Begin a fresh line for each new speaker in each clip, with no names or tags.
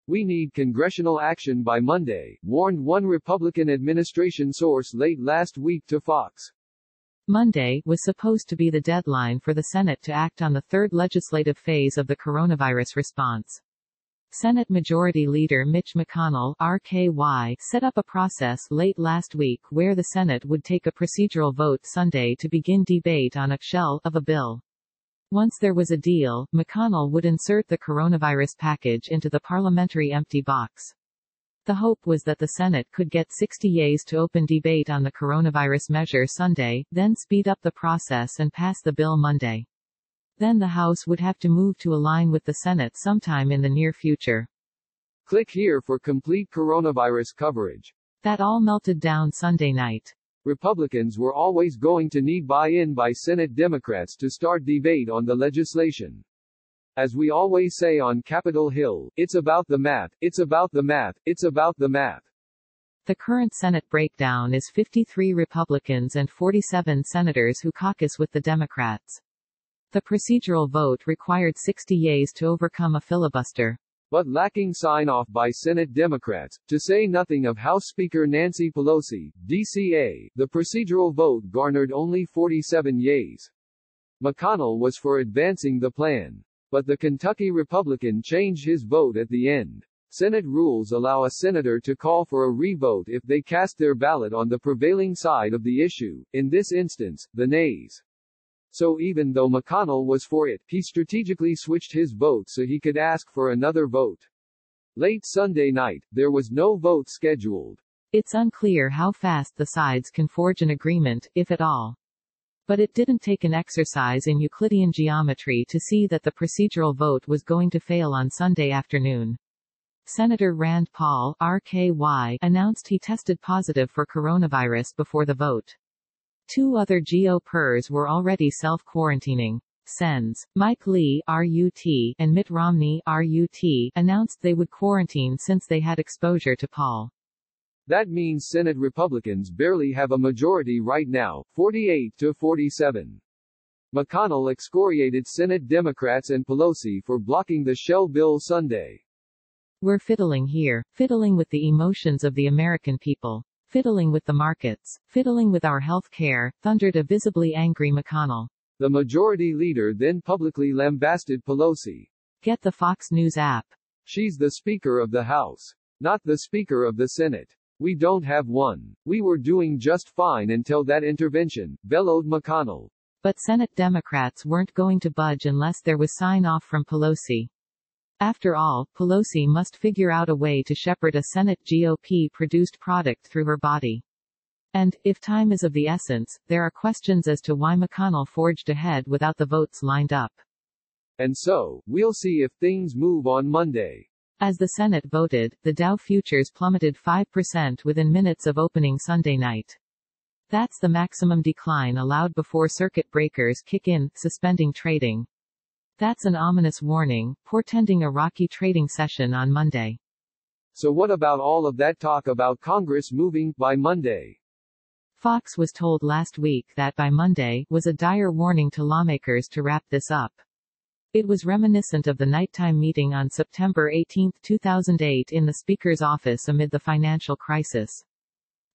"We need congressional action by Monday," warned one Republican administration source late last week to Fox.
Monday was supposed to be the deadline for the Senate to act on the third legislative phase of the coronavirus response. Senate Majority Leader Mitch McConnell, RKY, set up a process late last week where the Senate would take a procedural vote Sunday to begin debate on a shell of a bill. Once there was a deal, McConnell would insert the coronavirus package into the parliamentary empty box. The hope was that the Senate could get 60 yeas to open debate on the coronavirus measure Sunday, then speed up the process and pass the bill Monday. Then the House would have to move to align with the Senate sometime in the near future.
Click here for complete coronavirus coverage.
That all melted down Sunday night.
Republicans were always going to need buy-in by Senate Democrats to start debate on the legislation. As we always say on Capitol Hill, it's about the math, it's about the math, it's about the math.
The current Senate breakdown is 53 Republicans and 47 senators who caucus with the Democrats. The procedural vote required 60 yeas to overcome a filibuster.
But lacking sign-off by Senate Democrats, to say nothing of House Speaker Nancy Pelosi, DCA, the procedural vote garnered only 47 yeas. McConnell was for advancing the plan. But the Kentucky Republican changed his vote at the end. Senate rules allow a senator to call for a revote if they cast their ballot on the prevailing side of the issue, in this instance, the nays. So even though McConnell was for it, he strategically switched his vote so he could ask for another vote. Late Sunday night, there was no vote scheduled.
It's unclear how fast the sides can forge an agreement, if at all. But it didn't take an exercise in Euclidean geometry to see that the procedural vote was going to fail on Sunday afternoon. Senator Rand Paul, RKY, announced he tested positive for coronavirus before the vote. Two other GOPers were already self-quarantining. Sens. Mike Lee, RUT, and Mitt Romney, RUT, announced they would quarantine since they had exposure to Paul.
That means Senate Republicans barely have a majority right now, 48 to 47. McConnell excoriated Senate Democrats and Pelosi for blocking the shell bill Sunday.
"We're fiddling here, fiddling with the emotions of the American people, fiddling with the markets, fiddling with our health care," thundered a visibly angry McConnell.
The majority leader then publicly lambasted Pelosi.
"Get the Fox News app.
She's the Speaker of the House, not the Speaker of the Senate. We don't have one. We were doing just fine until that intervention," bellowed McConnell.
But Senate Democrats weren't going to budge unless there was sign-off from Pelosi. After all, Pelosi must figure out a way to shepherd a Senate GOP-produced product through her body. And, if time is of the essence, there are questions as to why McConnell forged ahead without the votes lined up.
And so, we'll see if things move on Monday.
As the Senate voted, the Dow futures plummeted 5% within minutes of opening Sunday night. That's the maximum decline allowed before circuit breakers kick in, suspending trading. That's an ominous warning, portending a rocky trading session on Monday.
So what about all of that talk about Congress moving by Monday?
Fox was told last week that by Monday was a dire warning to lawmakers to wrap this up. It was reminiscent of the nighttime meeting on September 18, 2008 in the Speaker's office amid the financial crisis.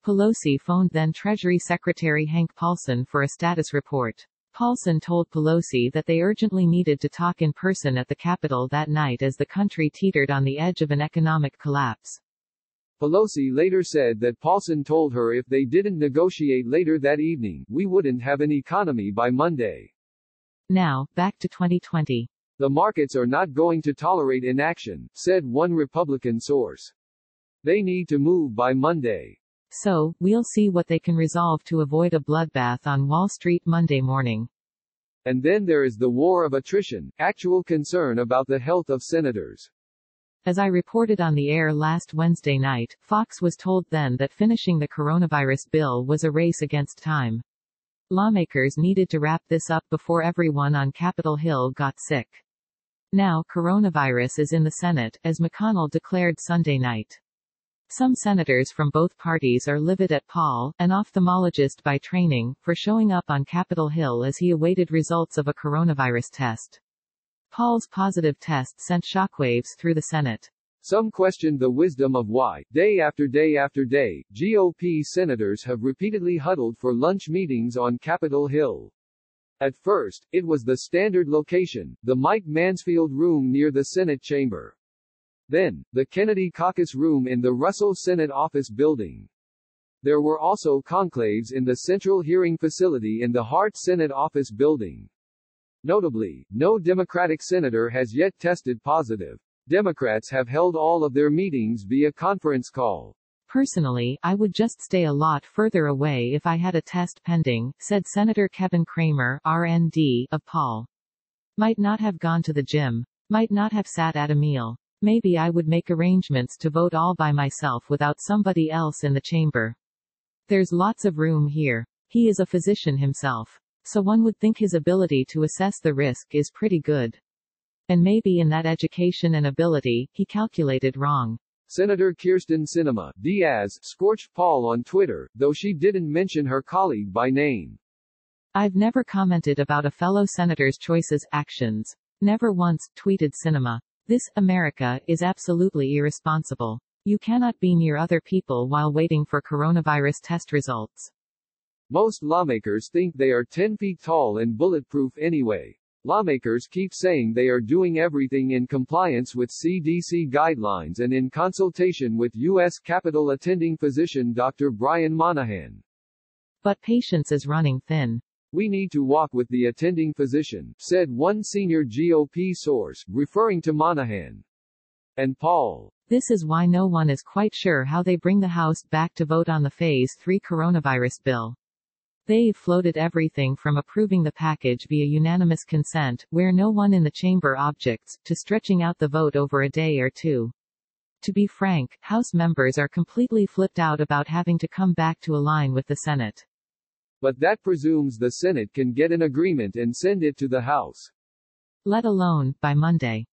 Pelosi phoned then Treasury Secretary Hank Paulson for a status report. Paulson told Pelosi that they urgently needed to talk in person at the Capitol that night as the country teetered on the edge of an economic collapse.
Pelosi later said that Paulson told her if they didn't negotiate later that evening, we wouldn't have an economy by Monday.
Now, back to 2020.
The markets are not going to tolerate inaction, said one Republican source. They need to move by Monday.
So, we'll see what they can resolve to avoid a bloodbath on Wall Street Monday morning.
And then there is the war of attrition, actual concern about the health of senators.
As I reported on the air last Wednesday night, Fox was told then that finishing the coronavirus bill was a race against time. Lawmakers needed to wrap this up before everyone on Capitol Hill got sick. Now, coronavirus is in the Senate, as McConnell declared Sunday night. Some senators from both parties are livid at Paul, an ophthalmologist by training, for showing up on Capitol Hill as he awaited results of a coronavirus test. Paul's positive test sent shockwaves through the Senate.
Some questioned the wisdom of why, day after day after day, GOP senators have repeatedly huddled for lunch meetings on Capitol Hill. At first, it was the standard location, the Mike Mansfield Room near the Senate chamber. Then, the Kennedy Caucus Room in the Russell Senate Office Building. There were also conclaves in the Central Hearing Facility in the Hart Senate Office Building. Notably, no Democratic senator has yet tested positive. Democrats have held all of their meetings via conference call.
Personally, I would just stay a lot further away if I had a test pending, said Senator Kevin Cramer, RND, of Paul. Might not have gone to the gym. Might not have sat at a meal. Maybe I would make arrangements to vote all by myself without somebody else in the chamber. There's lots of room here. He is a physician himself. So one would think his ability to assess the risk is pretty good. And maybe in that education and ability, he calculated wrong.
Senator Kirsten Sinema Diaz scorched Paul on Twitter, though she didn't mention her colleague by name.
I've never commented about a fellow senator's choices, actions. Never once, tweeted Sinema. This, America, is absolutely irresponsible. You cannot be near other people while waiting for coronavirus test results.
Most lawmakers think they are 10 feet tall and bulletproof anyway. Lawmakers keep saying they are doing everything in compliance with CDC guidelines and in consultation with U.S. Capitol attending physician Dr. Brian Monahan.
But patience is running thin.
We need to walk with the attending physician, said one senior GOP source, referring to Monahan and Paul.
This is why no one is quite sure how they bring the House back to vote on the Phase 3 coronavirus bill. They've floated everything from approving the package via unanimous consent, where no one in the chamber objects, to stretching out the vote over a day or two. To be frank, House members are completely flipped out about having to come back to align with the Senate.
But that presumes the Senate can get an agreement and send it to the House.
Let alone, by Monday.